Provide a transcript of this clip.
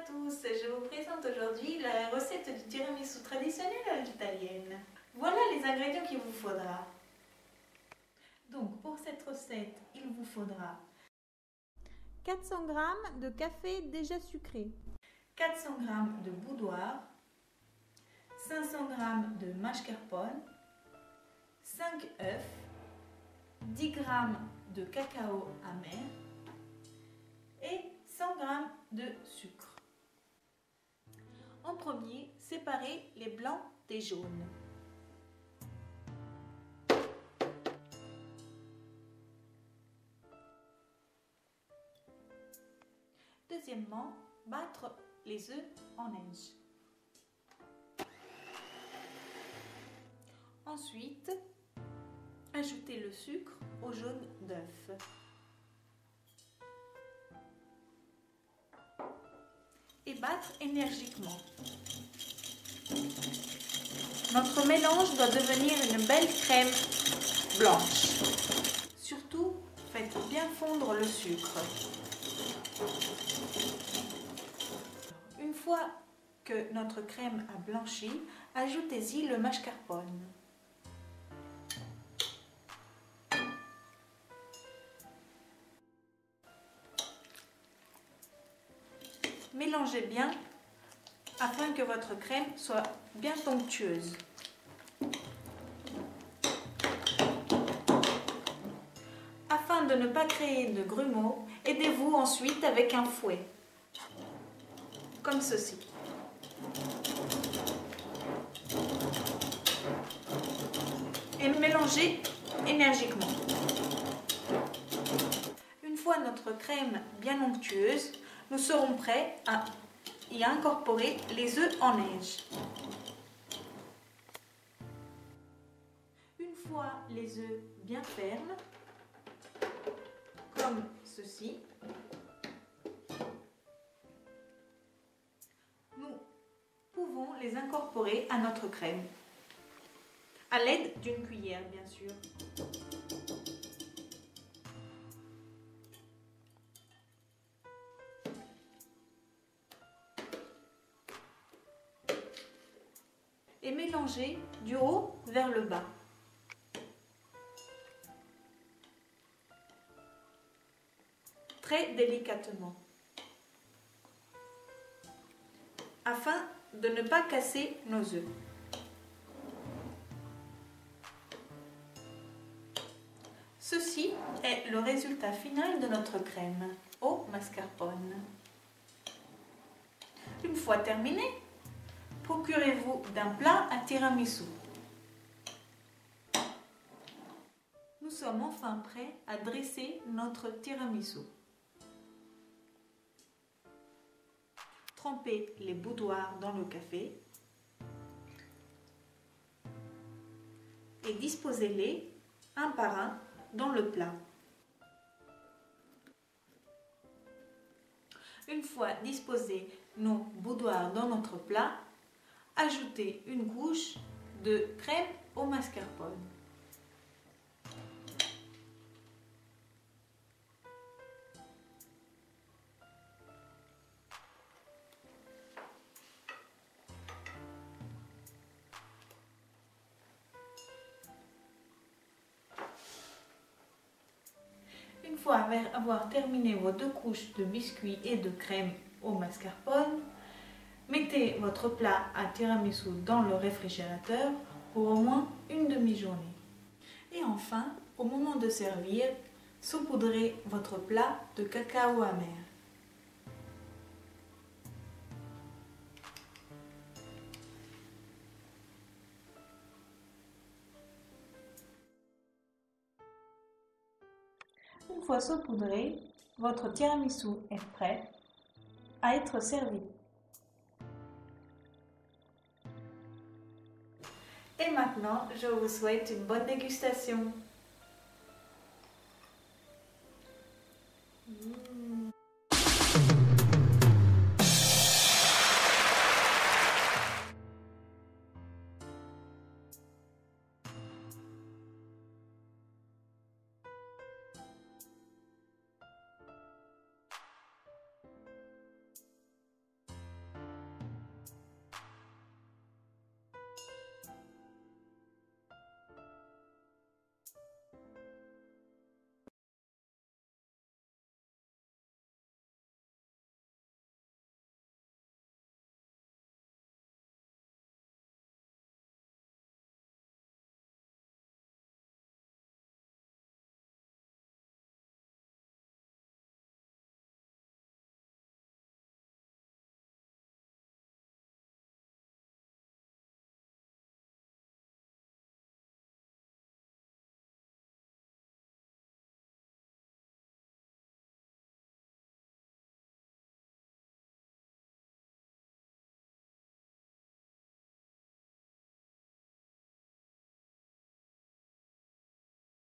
à tous, je vous présente aujourd'hui la recette du tiramisu traditionnel à l'italienne. Voilà les ingrédients qu'il vous faudra. Donc pour cette recette, il vous faudra 400 g de café déjà sucré, 400 g de boudoir, 500 g de mascarpone, 5 œufs, 10 g de cacao amer et 100 g de sucre. En premier, séparez les blancs des jaunes. Deuxièmement, battre les œufs en neige. Ensuite, ajoutez le sucre au jaune d'œuf. Et battre énergiquement. Notre mélange doit devenir une belle crème blanche. Surtout, faites bien fondre le sucre. Une fois que notre crème a blanchi, ajoutez-y le mascarpone. Mélangez bien afin que votre crème soit bien onctueuse. Afin de ne pas créer de grumeaux, aidez-vous ensuite avec un fouet, comme ceci. Et mélangez énergiquement. Une fois notre crème bien onctueuse, nous serons prêts à y incorporer les œufs en neige. Une fois les œufs bien fermes, comme ceci, nous pouvons les incorporer à notre crème, à l'aide d'une cuillère bien sûr. Et mélanger du haut vers le bas. Très délicatement. Afin de ne pas casser nos œufs. Ceci est le résultat final de notre crème au mascarpone. Une fois terminé, procurez-vous d'un plat à tiramisu. Nous sommes enfin prêts à dresser notre tiramisu. Trempez les boudoirs dans le café et disposez-les un par un dans le plat. Une fois disposés nos boudoirs dans notre plat, ajoutez une couche de crème au mascarpone. Une fois avoir terminé vos 2 couches de biscuits et de crème au mascarpone, mettez votre plat à tiramisu dans le réfrigérateur pour au moins une demi-journée. Et enfin, au moment de servir, saupoudrez votre plat de cacao amer. Une fois saupoudré, votre tiramisu est prêt à être servi. Et maintenant, je vous souhaite une bonne dégustation.